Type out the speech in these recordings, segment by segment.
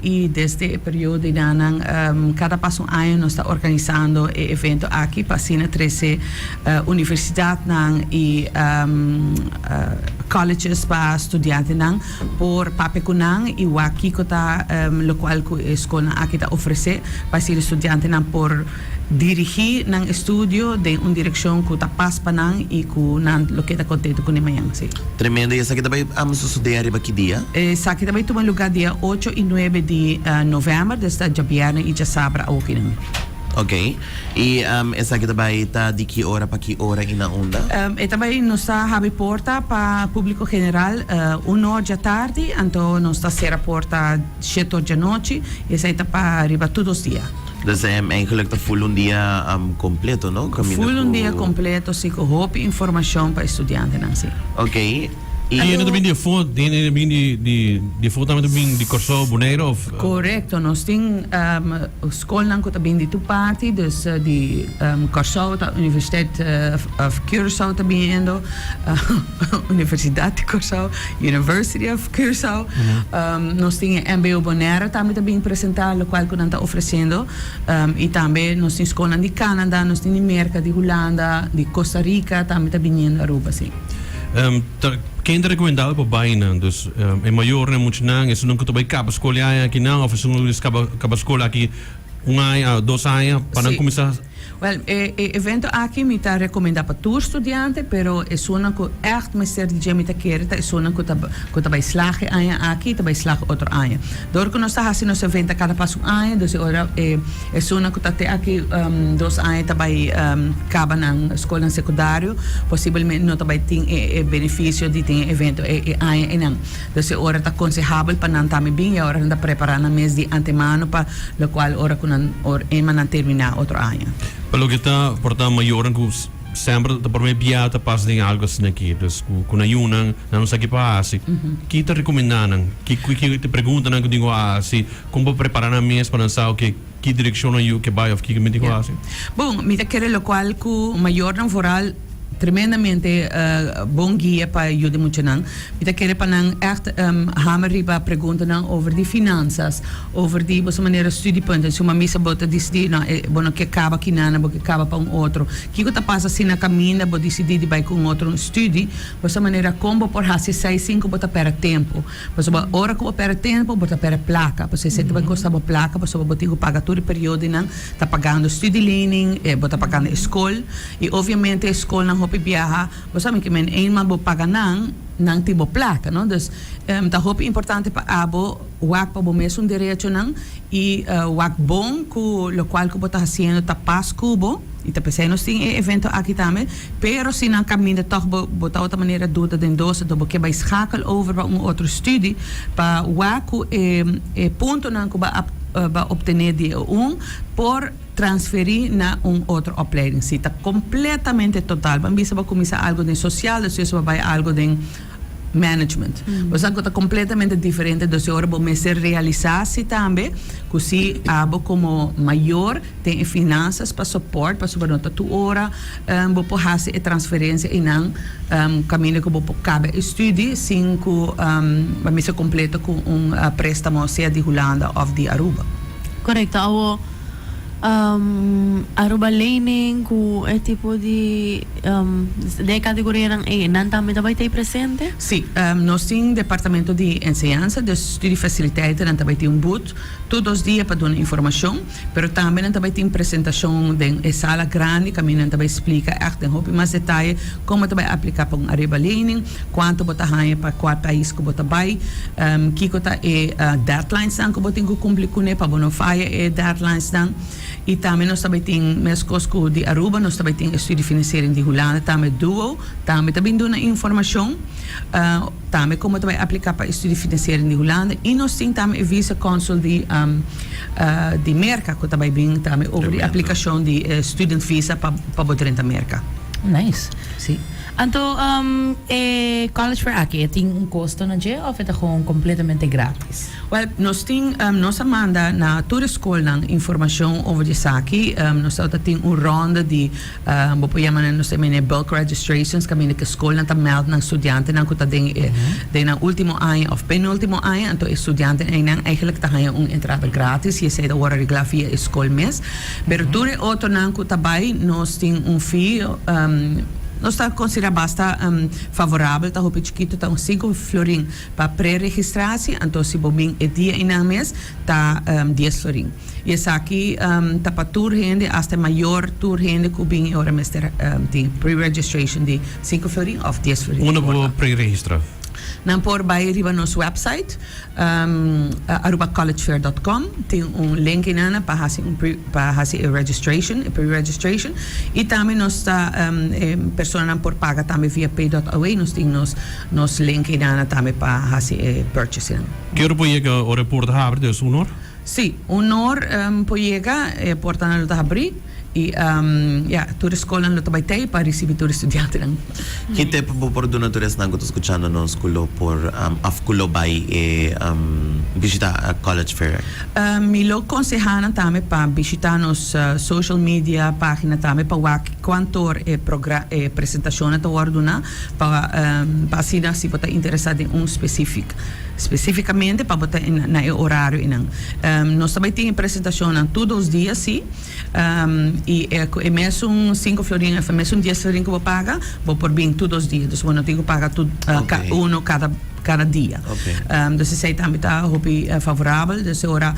e desde o período cada passo um ano nós está organizando evento aqui para a 13 universidade e colleges para estudantes por papekunang e o aqui que está local que a escola aqui está oferecer para os estudantes por dirigir nang estudio de uma direção que está pas panang e que nan lo que está contento com emayang sim. Tremendo. E essa aqui também vamos estudar riba que dia? Essa aqui também toma lugar dia 8 e 9 de novembro, desde a Jabiana e Jasabra ao Kinang. Ok. E essa aqui também está de que hora para que hora e na onda? E também nós está abre porta para público geral 1 da tarde, então nós está será porta 7 da noite e essa está para arriba todos os dias. Dus eigenlijk de full dia completo, no? Full dia completo, sim, com roupa e informação para estudantes, não sim. Ok. E ainda também de foto, de foto também de Corso Bonaire? Correto, nós temos escola que também de tua parte, dus de Corso, a Universidade of Curaçao também indo, Universidade de Corso, University of Curaçao. Nós temos MBO Bonaire também apresentar o qual que nós está oferecendo, e também nós temos escola de Canadá, nós temos América, de Holanda, de Costa Rica, também indo Aruba, sim. Quem te recomendava para Bainan? Dus é maior não muito não, isso não que tu vai cabo escola aqui não, ou se não cabo escola aqui ano, 2 anos para não começar. Well, evento aqui me está recomendado para todos estudantes, pero é uma que echt me ser de me querer, é uma que tá vai slagen aqui, tá vai slagen outro ano. Door que nós está fazendo esse evento cada passo ano, dus agora é uma que tá até aqui 2 anos tá vai acaba na escola secundária, possivelmente não tá vai ter benefício de ter evento ano e não. Dus agora tá aconselhável para não também bem, agora não tá preparando mês de antemano para o qual hora que não terminar outro ano. Pelo que está, portanto, maior que sempre da primeira piada passa em algo assim aqui, dus com a Yunan, não sei o que passa. Que te recomendam? Que te perguntam que digo assim, como preparar a mesa para lançar o que direção eu que vai, o que me digo assim. Bom, me quer o qual que o maior não foral tremendamente bom guia para ajudar muito não. Me quer para não echt hammer riba pergunta não over die finanças, over die boa maneira studiepunten. Se uma missa bota decidir não, bom que acaba aqui não, bom que acaba para outro. Que que tá passa assim na caminha, bom decidir de vai com outro estudo, boa maneira como por hasi 6-5 bota para tempo. Pois uma hora que para tempo, bota para placa. Pois se vai custar uma placa, pois uma botigo paga todo o período não, tá pagando study learning, bota pagando escola e obviamente a escola não hopi viaja, você sabe que men eenmaal bo paga nang tipo placa, não? Dus tá hopi importante para abo wak pa bo mesmo direito nang e wak bom com o qual que bota fazendo tá pas cubo e tá pensando sim evento aqui também, pero se não caminha toch bota outra maneira dúvida den doce do que vai schakel over para outro estudo para wak ponto nang que vai obter de por transferir na outra opleiding. Se está completamente total. Vamos ver se vai começar algo de social, depois vai algo de management. Você está completamente diferente do senhor, vamos realizar-se também, que se abo como maior tem finanças para suporte, para sobre nota tu hora, vou fazer a transferência e não caminho que vou cabe estudo, sem que vamos ser completo com préstamo seja de Holanda ou de Aruba. Correto. Aruba learning com é tipo de categoria ng não também vai ter presente? Sim, nós temos departamento de ensinança, de estudo e facilidade, nós também temos booth todos os dias para dar informação, mas também nós também temos apresentação de sala grande, que nós também explica echt mais detalhe como também aplicar para Aruba learning, quanto botar ganha para qual país que botar vai, que tá deadlines que botar que cumprir com para não falha deadlines e também nós também temos mescos de Aruba, nós também temos estudo financeiro de Holanda, também duo, também dando informação, também como também aplicar para estudo financeiro de Holanda e nós temos também visa consul de América, que também vem também over a aplicação de student visa para botar em América. Nice. Sim. Anto, college for aqui, tem custo na dia ou é completamente grátis? Well, nós manda na toda escola informação over de saki. Nós temos ronda de, vou chamar nós também bulk registrations, que a escola está melda na estudante na kuta na último ano ou penúltimo ano, então estudante ainda eigenlijk está ganhando entrada grátis. E sei da hora regular via escola mês. Pero toda outra na kuta vai nós temos fee. Nós está considerado bastante favorável, está hope chiquito, está 5 florin para pré-registração, então se bobin é dia em mês, está 10 florin. E essa aqui está para tour gente, até maior tour gente que bem agora mês tem pre-registration de 5 florin ou 10 florin. Una por pre-registra. Não por bij riba nosso website arubacollegefair.com tem link in para fazer registration, pre-registration e também nós está pessoa não por paga também via pay.away nós temos nos link in também para fazer purchasing. Quero poder o report haver dus honor? Sim, honor poiega porta na abrir e toda escola não vai ter para receber todo estudante. Que tempo por donadores não estou escutando no escola por afkulo bay visitar a college fair? Me lo aconselham também para visitar nos social media página também para ver quanto apresentação está ordena para assim se você está interessado em especificamente para botar na horário nós também temos apresentação todos os dias sim e é mesmo 5 florin é mesmo 10 florin que vou pagar vou por bem todos os dias então não tenho que pagar cada dia. Então sei também está favorável então ora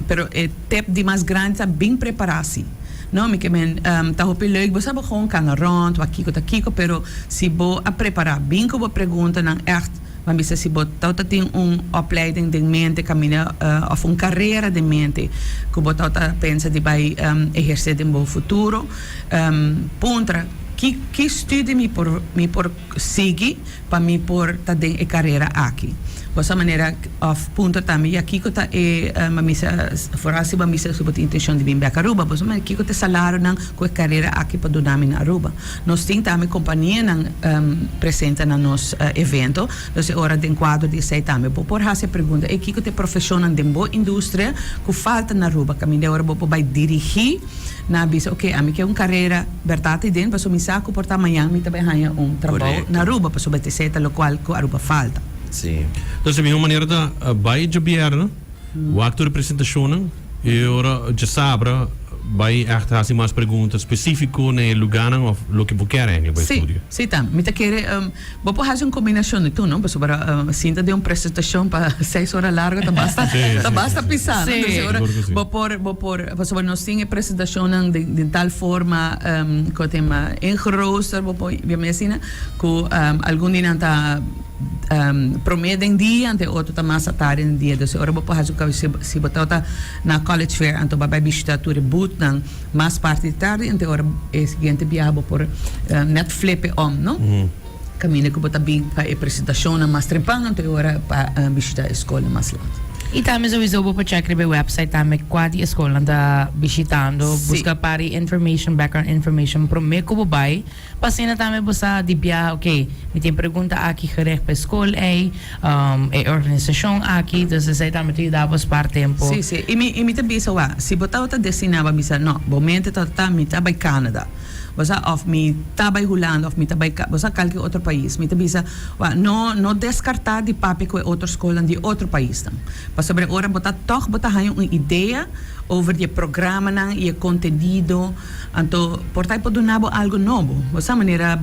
pero é tempo de mais grande está bem preparado não me que men tá hopi leuk você sabe gewoon kan rond wat kiko pero se bo a preparar bem que vou pergunta não echt maar bisa si bot tauta tem opleiding de mente caminha of carreira de mente que bot tauta pensa de vai exercer em bom futuro pontra que estude me por seguir para me por ta de carreira aqui dessa maneira of ponto também aqui que tá mamisa forasi mamisa subot intenção de vir para Aruba mas aqui que tá salário não com carreira aqui para donar na Aruba nós tem também companhia não presente na nos evento então hora de enquadro de sei também por fazer pergunta e aqui que tá profissional de boa indústria que falta na Aruba caminho hora vou vai dirigir na bisa ok a mim que é carreira verdade dentro para me saco portar amanhã me também ganha trabalho na Aruba para sobre sei tal qual que Aruba falta. Sim. Dus de maneira da vai de bier, o acto de apresentação e ora já sabe vai fazer mais perguntas específicas no lugar ou lo que você quer em o estúdio. Sim, tá. Me tá querer vou fazer uma combinação de tudo, não? Para sinta de uma apresentação para 6 horas larga, tá basta pisar. Vou por nós tem apresentação de tal forma que tem engrossar, vou por bem assim, que algum dia tá promedio em dia, ante outro tá mais à tarde em dia. Então, agora vou fazer se botar na college fair, então vai visitar tudo boot nang mais parte de tarde, então agora é seguinte viagem por net flip não? Caminho que botar bem para apresentação na mais trepang, então agora para visitar a escola mais lá. E também se você pode checar no website também qual escola anda visitando, busca para information, background information, para me como vai, passando também você de via, ok, me tem pergunta aqui gericht para a escola, organização aqui, então você também te dá para tempo. Sim, e me também se botar outra destinava, bisa, não, momento tá me tá para Canadá. Você of me tabay Holanda of me tabay você qualquer outro país me tabisa não descartar de papel com outra escola de outro país não para sobre ora botar uma ideia over o programa e o conteúdo então portai pode donar algo novo dessa maneira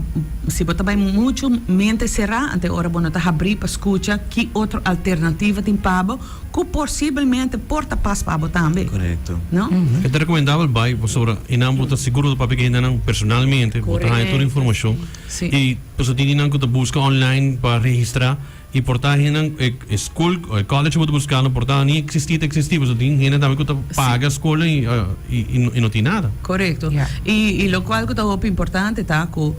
se botar bem muito mente será até ora bona tá abrir para escutar que outra alternativa tem pabo que possivelmente porta pas pabo também correto não É recomendável vai sobre inambota seguro do papel que ainda não personalmente botar aí toda a informação e pessoa tem que busca online para registrar e portar hinang school college mo buscando portar nem existir você tem hina também que paga a escola e não tem nada correto e lo qual que é importante tá que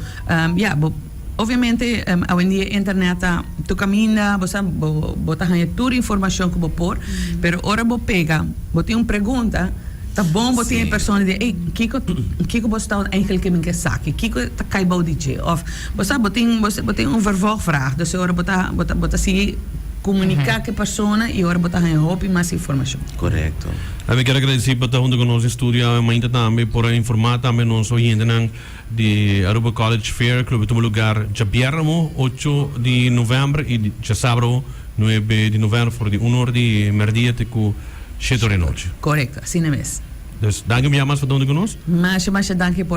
obviamente hoje em dia internet tu caminha você bota aí toda a informação que você pôr pero ora você pega você tem uma pergunta Tá bom, botar Sim. em persona de, ei, Kiko você está eigenlijk in mijn zak. Kiko tá kai bau DJ. Of você botar vervolgvraag. Dus ora botar se comunicar com a pessoa e ora botar em roupa e mais informação. Correcto. Eu quero agradecer por estar junto com nós no estúdio, ainda também por informar também nós ouvintes de Aruba College Fair, que vai lugar de Biermo, 8 de novembro e de sábado, 9 de novembro, por de 1 hora de merdia, até com 7 horas da noite. Correto, assim é mesmo. Dus dank u wel voor het doen met ons. Mas dank je por